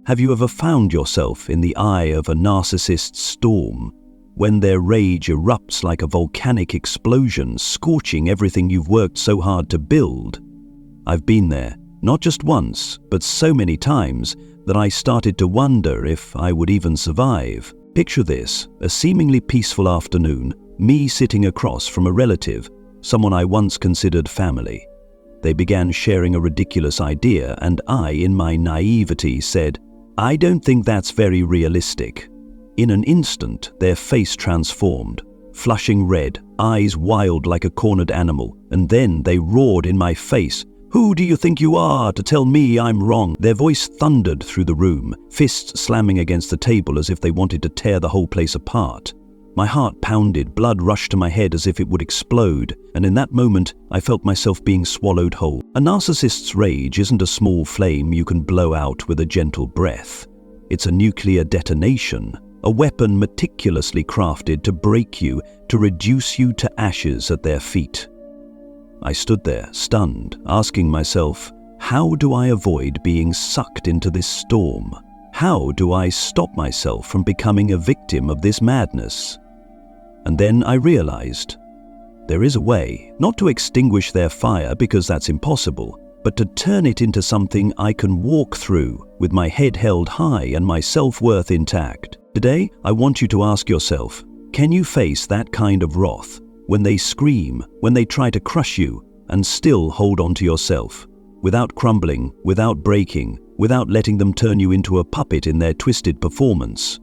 Have you ever found yourself in the eye of a narcissist's storm, when their rage erupts like a volcanic explosion, scorching everything you've worked so hard to build? I've been there, not just once, but so many times that I started to wonder if I would even survive. Picture this, a seemingly peaceful afternoon, me sitting across from a relative, someone I once considered family. They began sharing a ridiculous idea, and I, in my naivety, said, "I don't think that's very realistic." In an instant, their face transformed, flushing red, eyes wild like a cornered animal, and then they roared in my face, "Who do you think you are to tell me I'm wrong?" Their voice thundered through the room, fists slamming against the table as if they wanted to tear the whole place apart. My heart pounded, blood rushed to my head as if it would explode, and in that moment, I felt myself being swallowed whole. A narcissist's rage isn't a small flame you can blow out with a gentle breath. It's a nuclear detonation, a weapon meticulously crafted to break you, to reduce you to ashes at their feet. I stood there, stunned, asking myself, how do I avoid being sucked into this storm? How do I stop myself from becoming a victim of this madness? And then I realized, there is a way, not to extinguish their fire because that's impossible, but to turn it into something I can walk through with my head held high and my self-worth intact. Today, I want you to ask yourself, can you face that kind of wrath, when they scream, when they try to crush you, and still hold on to yourself, without crumbling, without breaking, without letting them turn you into a puppet in their twisted performance?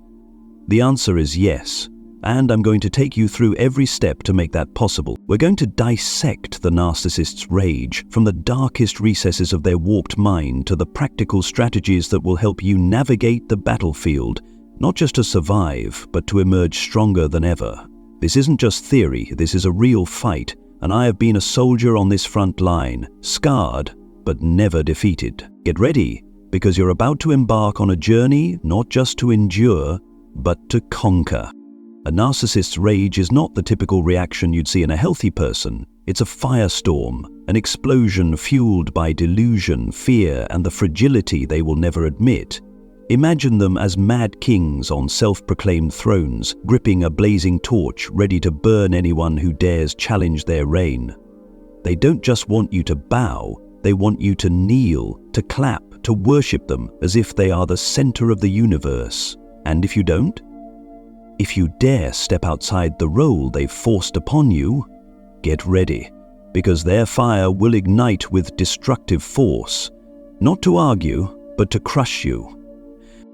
The answer is yes. And I'm going to take you through every step to make that possible. We're going to dissect the narcissist's rage from the darkest recesses of their warped mind to the practical strategies that will help you navigate the battlefield, not just to survive, but to emerge stronger than ever. This isn't just theory, this is a real fight, and I have been a soldier on this front line, scarred, but never defeated. Get ready, because you're about to embark on a journey not just to endure, but to conquer. A narcissist's rage is not the typical reaction you'd see in a healthy person. It's a firestorm, an explosion fueled by delusion, fear, and the fragility they will never admit. Imagine them as mad kings on self-proclaimed thrones, gripping a blazing torch, ready to burn anyone who dares challenge their reign. They don't just want you to bow, they want you to kneel, to clap, to worship them as if they are the center of the universe. And if you don't? If you dare step outside the role they've forced upon you, get ready, because their fire will ignite with destructive force, not to argue, but to crush you.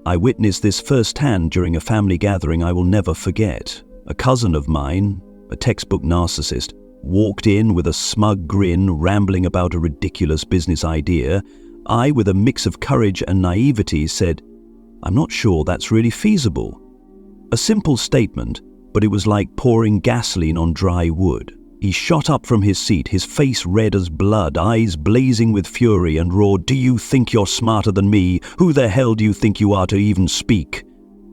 I witnessed this firsthand during a family gathering I will never forget. A cousin of mine, a textbook narcissist, walked in with a smug grin, rambling about a ridiculous business idea. I, with a mix of courage and naivety, said, "I'm not sure that's really feasible." A simple statement, but it was like pouring gasoline on dry wood. He shot up from his seat, his face red as blood, eyes blazing with fury, and roared, "Do you think you're smarter than me? Who the hell do you think you are to even speak?"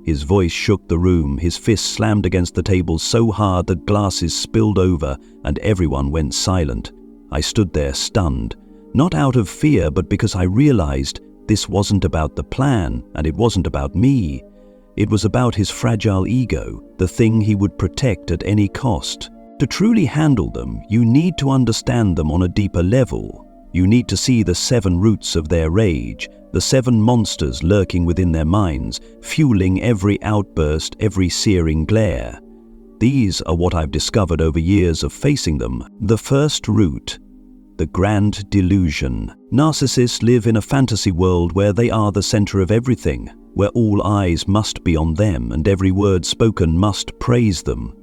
His voice shook the room, his fist slammed against the table so hard that glasses spilled over and everyone went silent. I stood there stunned, not out of fear, but because I realized this wasn't about the plan, and it wasn't about me. It was about his fragile ego, the thing he would protect at any cost. To truly handle them, you need to understand them on a deeper level. You need to see the 7 roots of their rage, the 7 monsters lurking within their minds, fueling every outburst, every searing glare. These are what I've discovered over years of facing them. The first root, the grand delusion. Narcissists live in a fantasy world where they are the center of everything, where all eyes must be on them and every word spoken must praise them.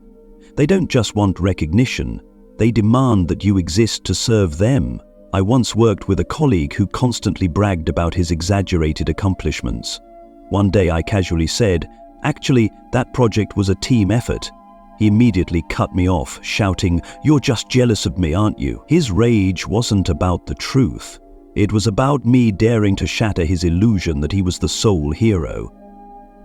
They don't just want recognition, they demand that you exist to serve them. I once worked with a colleague who constantly bragged about his exaggerated accomplishments. One day I casually said, "Actually, that project was a team effort." He immediately cut me off, shouting, "You're just jealous of me, aren't you?" His rage wasn't about the truth. It was about me daring to shatter his illusion that he was the sole hero.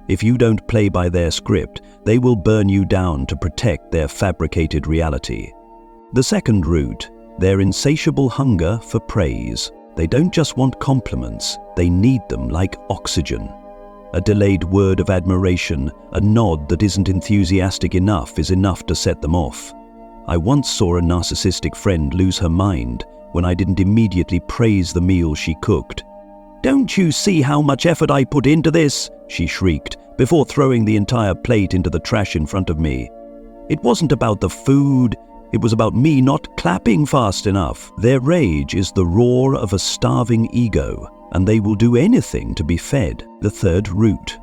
If you don't play by their script, they will burn you down to protect their fabricated reality. The second root, their insatiable hunger for praise. They don't just want compliments, they need them like oxygen. A delayed word of admiration, a nod that isn't enthusiastic enough is enough to set them off. I once saw a narcissistic friend lose her mind when I didn't immediately praise the meal she cooked. "Don't you see how much effort I put into this?" she shrieked, before throwing the entire plate into the trash in front of me. It wasn't about the food, it was about me not clapping fast enough. Their rage is the roar of a starving ego, and they will do anything to be fed. The third root,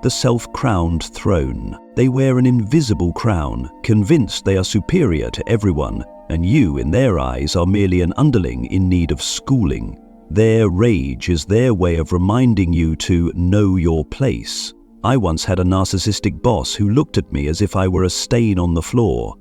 the self-crowned throne. They wear an invisible crown, convinced they are superior to everyone, and you, in their eyes, are merely an underling in need of schooling. Their rage is their way of reminding you to know your place. I once had a narcissistic boss who looked at me as if I were a stain on the floor.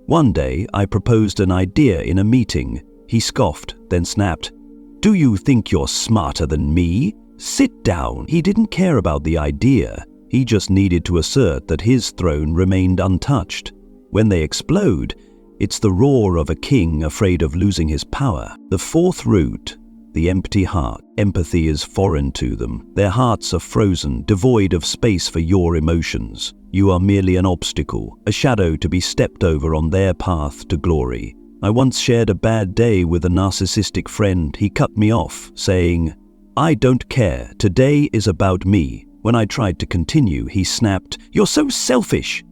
One day, I proposed an idea in a meeting. He scoffed, then snapped, "Do you think you're smarter than me? Sit down." He didn't care about the idea. He just needed to assert that his throne remained untouched. When they explode, it's the roar of a king afraid of losing his power. The fourth root, the empty heart. Empathy is foreign to them. Their hearts are frozen, devoid of space for your emotions. You are merely an obstacle, a shadow to be stepped over on their path to glory. I once shared a bad day with a narcissistic friend. He cut me off, saying, "I don't care. Today is about me." When I tried to continue, he snapped, "You're so selfish."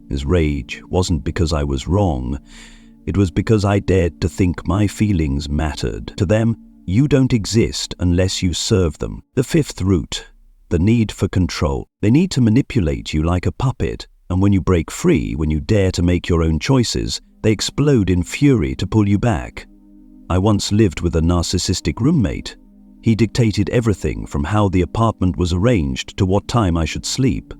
His rage wasn't because I was wrong. It was because I dared to think my feelings mattered. To them, you don't exist unless you serve them. The fifth root, the need for control. They need to manipulate you like a puppet, and when you break free, when you dare to make your own choices, they explode in fury to pull you back. I once lived with a narcissistic roommate. He dictated everything from how the apartment was arranged to what time I should sleep.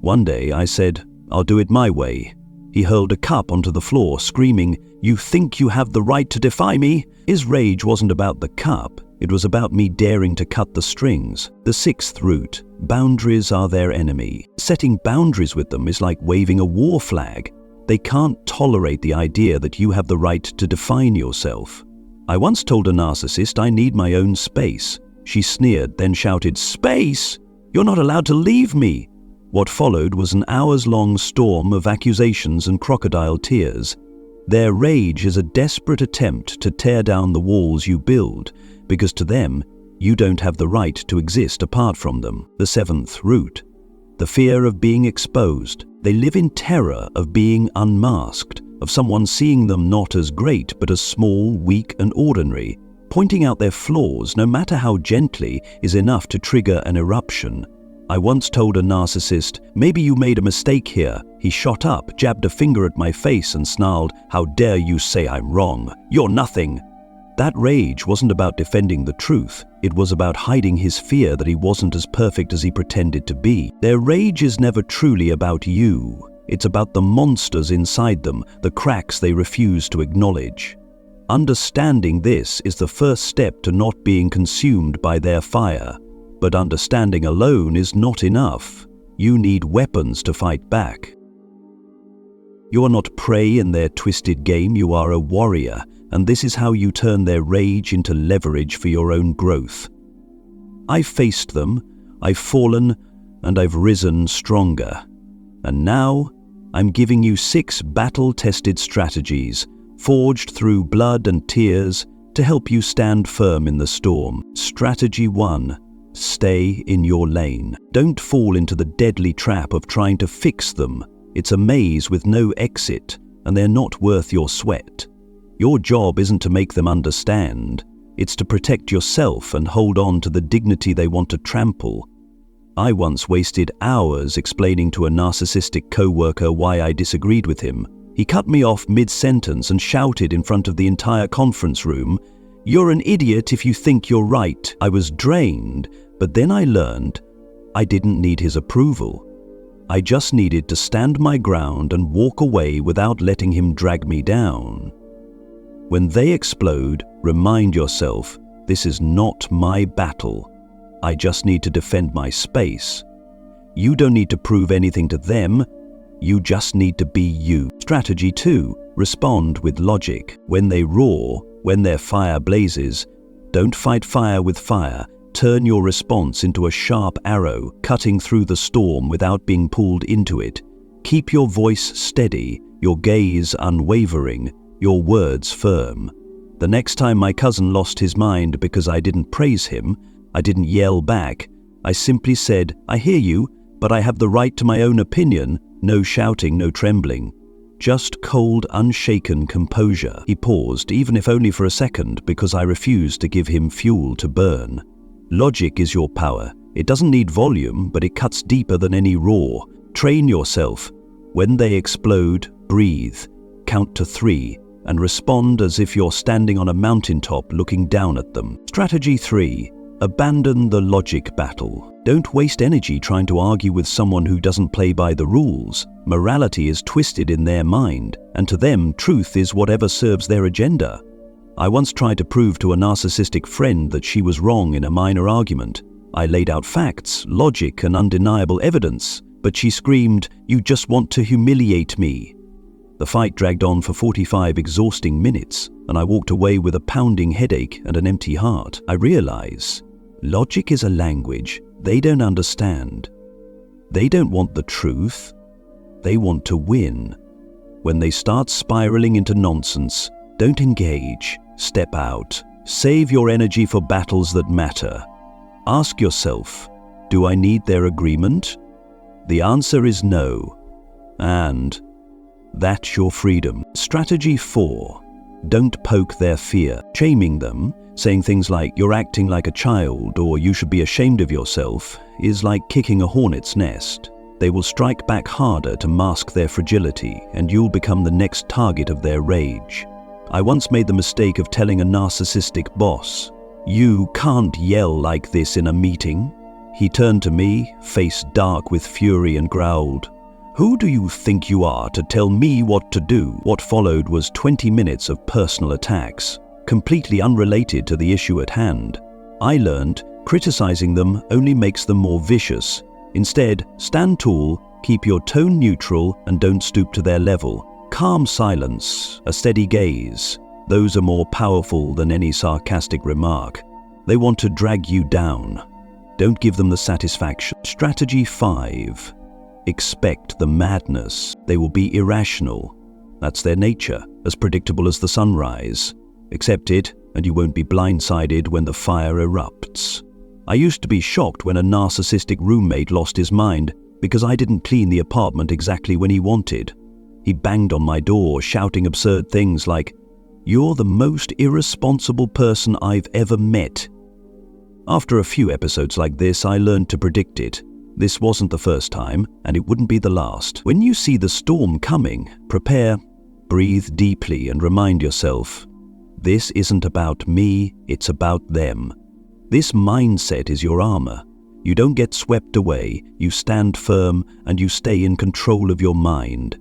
One day I said, "I'll do it my way." He hurled a cup onto the floor, screaming, "You think you have the right to defy me?" His rage wasn't about the cup. It was about me daring to cut the strings. The sixth root, boundaries are their enemy. Setting boundaries with them is like waving a war flag. They can't tolerate the idea that you have the right to define yourself. I once told a narcissist I need my own space. She sneered, then shouted, "Space? You're not allowed to leave me." What followed was an hours-long storm of accusations and crocodile tears. Their rage is a desperate attempt to tear down the walls you build, because to them, you don't have the right to exist apart from them. The seventh root, the fear of being exposed. They live in terror of being unmasked, of someone seeing them not as great but as small, weak and ordinary. Pointing out their flaws, no matter how gently, is enough to trigger an eruption. I once told a narcissist, "Maybe you made a mistake here." He shot up, jabbed a finger at my face and snarled, "How dare you say I'm wrong? You're nothing." That rage wasn't about defending the truth. It was about hiding his fear that he wasn't as perfect as he pretended to be. Their rage is never truly about you. It's about the monsters inside them, the cracks they refuse to acknowledge. Understanding this is the first step to not being consumed by their fire. But understanding alone is not enough. You need weapons to fight back. You are not prey in their twisted game, you are a warrior, and this is how you turn their rage into leverage for your own growth. I've faced them, I've fallen, and I've risen stronger. And now, I'm giving you 6 battle-tested strategies, forged through blood and tears, to help you stand firm in the storm. Strategy 1. Stay in your lane. Don't fall into the deadly trap of trying to fix them. It's a maze with no exit, and they're not worth your sweat. Your job isn't to make them understand. It's to protect yourself and hold on to the dignity they want to trample. I once wasted hours explaining to a narcissistic coworker why I disagreed with him. He cut me off mid-sentence and shouted in front of the entire conference room, "You're an idiot if you think you're right." I was drained, but then I learned I didn't need his approval. I just needed to stand my ground and walk away without letting him drag me down. When they explode, remind yourself, this is not my battle. I just need to defend my space. You don't need to prove anything to them. You just need to be you. Strategy 2. Respond with logic. When they roar, when their fire blazes, don't fight fire with fire. Turn your response into a sharp arrow, cutting through the storm without being pulled into it. Keep your voice steady, your gaze unwavering, your words firm. The next time my cousin lost his mind because I didn't praise him, I didn't yell back. I simply said, "I hear you, but I have the right to my own opinion." No shouting, no trembling. Just cold, unshaken composure. He paused, even if only for a second, because I refused to give him fuel to burn. Logic is your power. It doesn't need volume, but it cuts deeper than any roar. Train yourself. When they explode, breathe, count to 3, and respond as if you're standing on a mountaintop looking down at them. Strategy 3. Abandon the logic battle. Don't waste energy trying to argue with someone who doesn't play by the rules. Morality is twisted in their mind, and to them, truth is whatever serves their agenda. I once tried to prove to a narcissistic friend that she was wrong in a minor argument. I laid out facts, logic, and undeniable evidence, but she screamed, "You just want to humiliate me." The fight dragged on for 45 exhausting minutes, and I walked away with a pounding headache and an empty heart. I realize logic is a language they don't understand. They don't want the truth. They want to win. When they start spiraling into nonsense, don't engage. Step out. Save your energy for battles that matter. Ask yourself, do I need their agreement? The answer is no. And that's your freedom. Strategy 4. Don't poke their fear. Shaming them, saying things like, "You're acting like a child," or "You should be ashamed of yourself," is like kicking a hornet's nest. They will strike back harder to mask their fragility, and you'll become the next target of their rage. I once made the mistake of telling a narcissistic boss, "You can't yell like this in a meeting." He turned to me, face dark with fury, and growled, "Who do you think you are to tell me what to do?" What followed was 20 minutes of personal attacks, completely unrelated to the issue at hand. I learned criticizing them only makes them more vicious. Instead, stand tall, keep your tone neutral, and don't stoop to their level. Calm silence, a steady gaze, those are more powerful than any sarcastic remark. They want to drag you down. Don't give them the satisfaction. Strategy 5. Expect the madness. They will be irrational. That's their nature, as predictable as the sunrise. Accept it, and you won't be blindsided when the fire erupts. I used to be shocked when a narcissistic roommate lost his mind because I didn't clean the apartment exactly when he wanted. He banged on my door, shouting absurd things like, "You're the most irresponsible person I've ever met." After a few episodes like this, I learned to predict it. This wasn't the first time, and it wouldn't be the last. When you see the storm coming, prepare, breathe deeply, and remind yourself, this isn't about me, it's about them. This mindset is your armor. You don't get swept away, you stand firm, and you stay in control of your mind.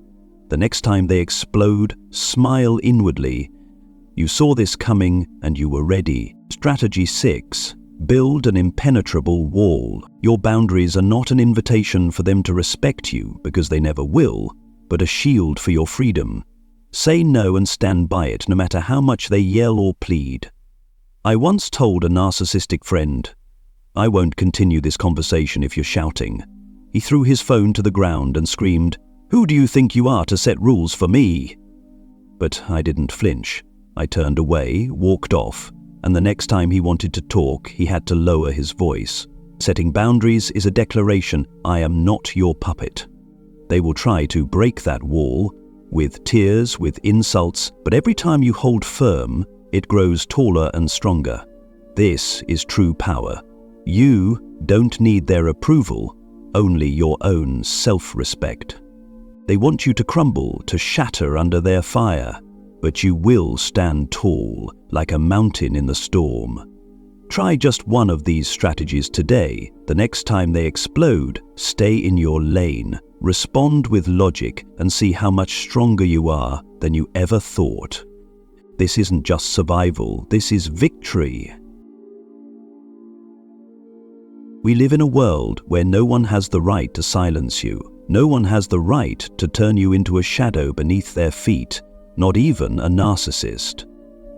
The next time they explode, smile inwardly. You saw this coming, and you were ready. Strategy 6. Build an impenetrable wall. Your boundaries are not an invitation for them to respect you, because they never will, but a shield for your freedom. Say no and stand by it, no matter how much they yell or plead. I once told a narcissistic friend, "I won't continue this conversation if you're shouting." He threw his phone to the ground and screamed, "Who do you think you are to set rules for me?" But I didn't flinch. I turned away, walked off, and the next time he wanted to talk, he had to lower his voice. Setting boundaries is a declaration, I am not your puppet. They will try to break that wall, with tears, with insults, but every time you hold firm, it grows taller and stronger. This is true power. You don't need their approval, only your own self-respect. They want you to crumble, to shatter under their fire, but you will stand tall, like a mountain in the storm. Try just one of these strategies today. The next time they explode, stay in your lane, respond with logic, and see how much stronger you are than you ever thought. This isn't just survival, this is victory. We live in a world where no one has the right to silence you. No one has the right to turn you into a shadow beneath their feet, not even a narcissist.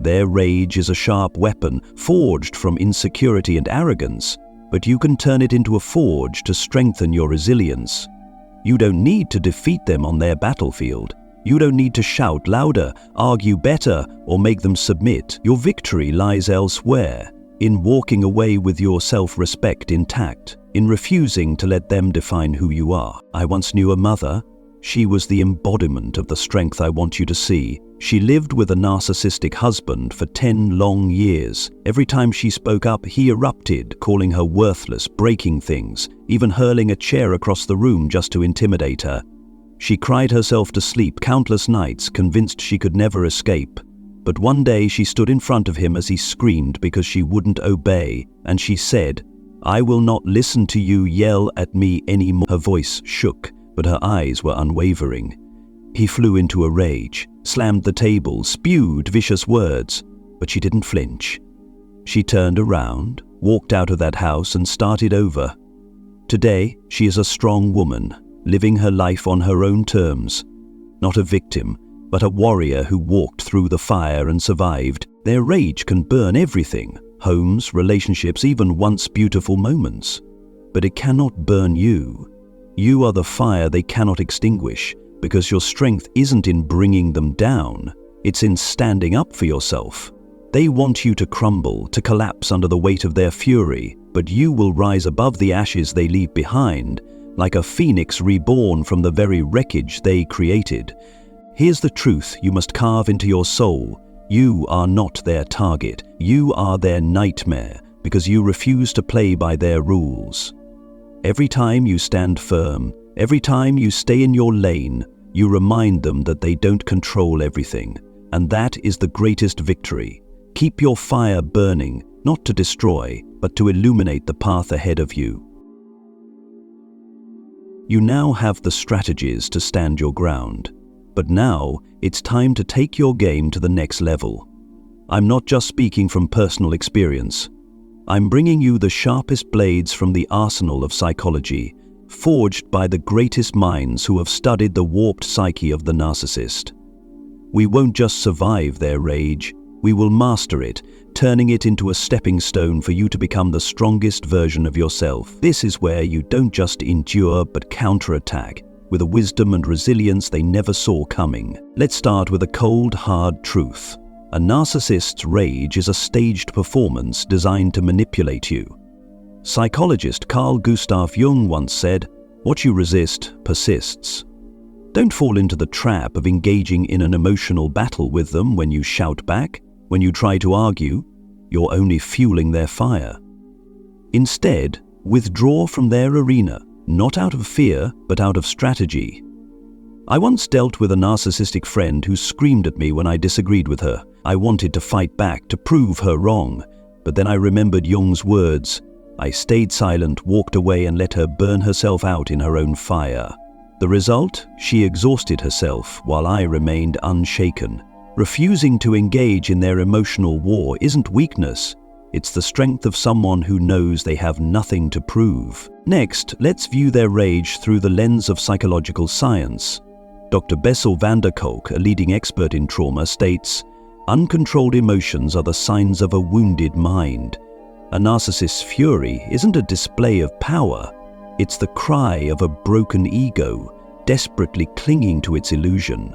Their rage is a sharp weapon, forged from insecurity and arrogance, but you can turn it into a forge to strengthen your resilience. You don't need to defeat them on their battlefield. You don't need to shout louder, argue better, or make them submit. Your victory lies elsewhere, in walking away with your self-respect intact, in refusing to let them define who you are. I once knew a mother. She was the embodiment of the strength I want you to see. She lived with a narcissistic husband for 10 long years. Every time she spoke up, he erupted, calling her worthless, breaking things, even hurling a chair across the room just to intimidate her. She cried herself to sleep countless nights, convinced she could never escape. But one day she stood in front of him as he screamed because she wouldn't obey, and she said, "I will not listen to you yell at me anymore." Her voice shook, but her eyes were unwavering. He flew into a rage, slammed the table, spewed vicious words, but she didn't flinch. She turned around, walked out of that house and started over. Today, she is a strong woman, living her life on her own terms. Not a victim, but a warrior who walked through the fire and survived. Their rage can burn everything, homes, relationships, even once beautiful moments. But it cannot burn you. You are the fire they cannot extinguish, because your strength isn't in bringing them down, it's in standing up for yourself. They want you to crumble, to collapse under the weight of their fury, but you will rise above the ashes they leave behind, like a phoenix reborn from the very wreckage they created. Here's the truth you must carve into your soul. You are not their target. You are their nightmare, because you refuse to play by their rules. Every time you stand firm, every time you stay in your lane, you remind them that they don't control everything, and that is the greatest victory. Keep your fire burning, not to destroy, but to illuminate the path ahead of you. You now have the strategies to stand your ground, but now it's time to take your game to the next level. I'm not just speaking from personal experience. I'm bringing you the sharpest blades from the arsenal of psychology, forged by the greatest minds who have studied the warped psyche of the narcissist. We won't just survive their rage, we will master it, turning it into a stepping stone for you to become the strongest version of yourself. This is where you don't just endure but counterattack, with a wisdom and resilience they never saw coming. Let's start with a cold, hard truth. A narcissist's rage is a staged performance designed to manipulate you. Psychologist Carl Gustav Jung once said, "What you resist persists." Don't fall into the trap of engaging in an emotional battle with them when you shout back, when you try to argue. You're only fueling their fire. Instead, withdraw from their arena, not out of fear, but out of strategy. I once dealt with a narcissistic friend who screamed at me when I disagreed with her. I wanted to fight back to prove her wrong, but then I remembered Jung's words. I stayed silent, walked away, and let her burn herself out in her own fire. The result? She exhausted herself while I remained unshaken. Refusing to engage in their emotional war isn't weakness. It's the strength of someone who knows they have nothing to prove. Next, let's view their rage through the lens of psychological science. Dr. Bessel van der Kolk, a leading expert in trauma, states, "Uncontrolled emotions are the signs of a wounded mind." A narcissist's fury isn't a display of power. It's the cry of a broken ego, desperately clinging to its illusion.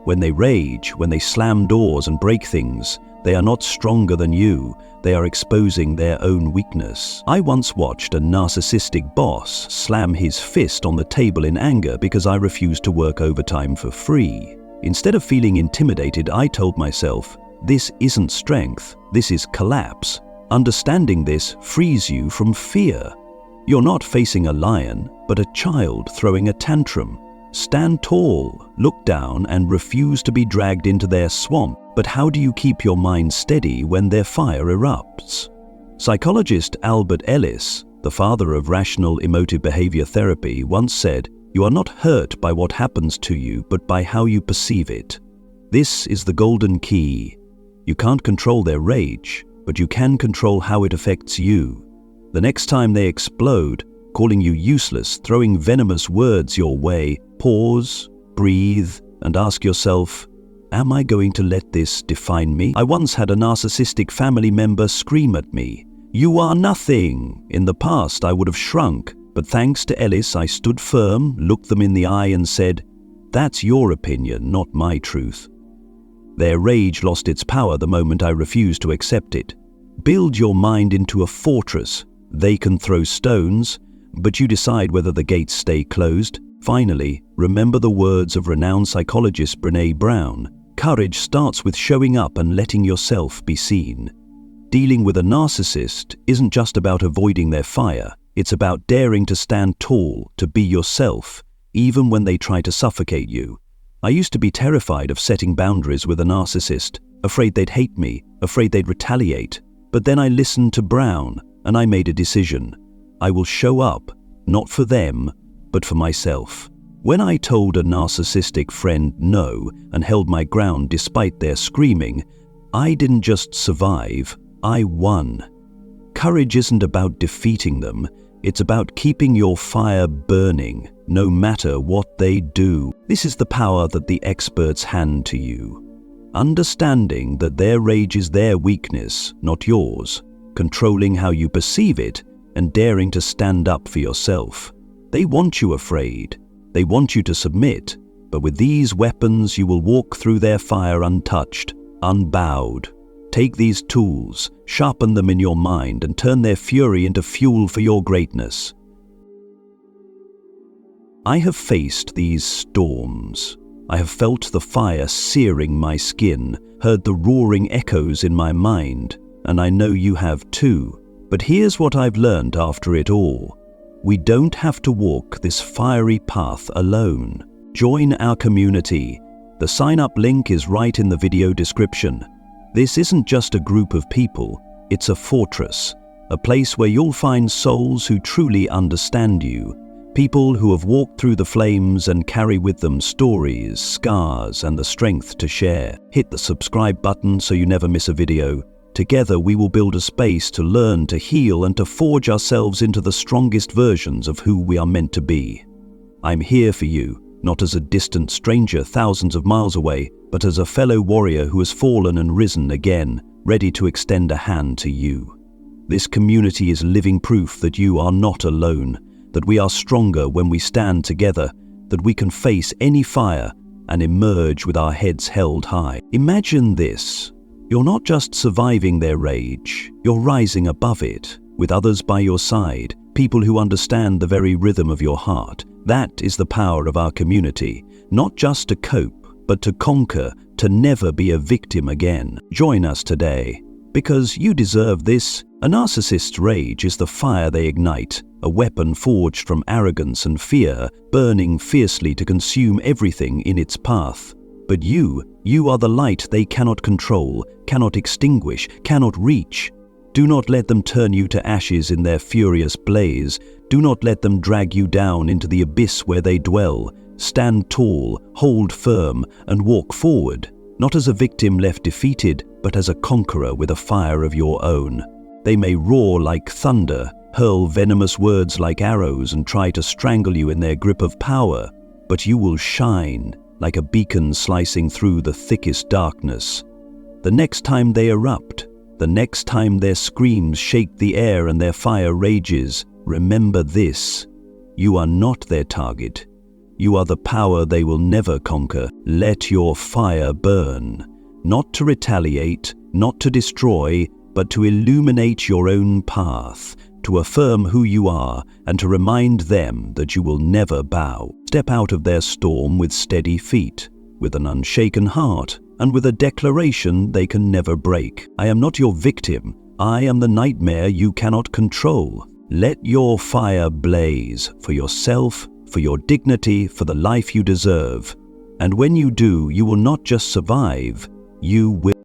When they rage, when they slam doors and break things, they are not stronger than you. They are exposing their own weakness. I once watched a narcissistic boss slam his fist on the table in anger because I refused to work overtime for free. Instead of feeling intimidated, I told myself, this isn't strength, this is collapse. Understanding this frees you from fear. You're not facing a lion, but a child throwing a tantrum. Stand tall, look down, and refuse to be dragged into their swamp. But how do you keep your mind steady when their fire erupts? Psychologist Albert Ellis, the father of rational emotive behavior therapy, once said, "You are not hurt by what happens to you, but by how you perceive it." This is the golden key. You can't control their rage, but you can control how it affects you. The next time they explode, calling you useless, throwing venomous words your way, pause, breathe, and ask yourself, Am I going to let this define me? I once had a narcissistic family member scream at me, "You are nothing." In the past, I would have shrunk, but thanks to Ellis, I stood firm, looked them in the eye and said, "That's your opinion, not my truth." Their rage lost its power the moment I refused to accept it. Build your mind into a fortress. They can throw stones, but you decide whether the gates stay closed. Finally, remember the words of renowned psychologist Brené Brown. Courage starts with showing up and letting yourself be seen. Dealing with a narcissist isn't just about avoiding their fire. It's about daring to stand tall, to be yourself, even when they try to suffocate you. I used to be terrified of setting boundaries with a narcissist, afraid they'd hate me, afraid they'd retaliate. But then I listened to Brown, and I made a decision. I will show up, not for them, but for myself. When I told a narcissistic friend no and held my ground despite their screaming, I didn't just survive, I won. Courage isn't about defeating them, it's about keeping your fire burning, no matter what they do. This is the power that the experts hand to you. Understanding that their rage is their weakness, not yours, controlling how you perceive it, and daring to stand up for yourself. They want you afraid. They want you to submit, but with these weapons you will walk through their fire untouched, unbowed. Take these tools, sharpen them in your mind, and turn their fury into fuel for your greatness. I have faced these storms. I have felt the fire searing my skin, heard the roaring echoes in my mind, and I know you have too. But here's what I've learned after it all. We don't have to walk this fiery path alone. Join our community. The sign-up link is right in the video description. This isn't just a group of people, it's a fortress, a place where you'll find souls who truly understand you, people who have walked through the flames and carry with them stories, scars, and the strength to share. Hit the subscribe button so you never miss a video. Together we will build a space to learn, to heal, and to forge ourselves into the strongest versions of who we are meant to be. I'm here for you, not as a distant stranger thousands of miles away, but as a fellow warrior who has fallen and risen again, ready to extend a hand to you. This community is living proof that you are not alone, that we are stronger when we stand together, that we can face any fire and emerge with our heads held high. Imagine this. You're not just surviving their rage, you're rising above it, with others by your side, people who understand the very rhythm of your heart. That is the power of our community, not just to cope, but to conquer, to never be a victim again. Join us today, because you deserve this. A narcissist's rage is the fire they ignite, a weapon forged from arrogance and fear, burning fiercely to consume everything in its path. But you are the light they cannot control, cannot extinguish, cannot reach. Do not let them turn you to ashes in their furious blaze. Do not let them drag you down into the abyss where they dwell. Stand tall, hold firm, and walk forward, not as a victim left defeated, but as a conqueror with a fire of your own. They may roar like thunder, hurl venomous words like arrows, and try to strangle you in their grip of power, but you will shine like a beacon slicing through the thickest darkness. The next time they erupt, the next time their screams shake the air and their fire rages, remember this: you are not their target. You are the power they will never conquer. Let your fire burn, not to retaliate, not to destroy, but to illuminate your own path, to affirm who you are, and to remind them that you will never bow. Step out of their storm with steady feet, with an unshaken heart, and with a declaration they can never break. I am not your victim. I am the nightmare you cannot control. Let your fire blaze for yourself, for your dignity, for the life you deserve. And when you do, you will not just survive, you will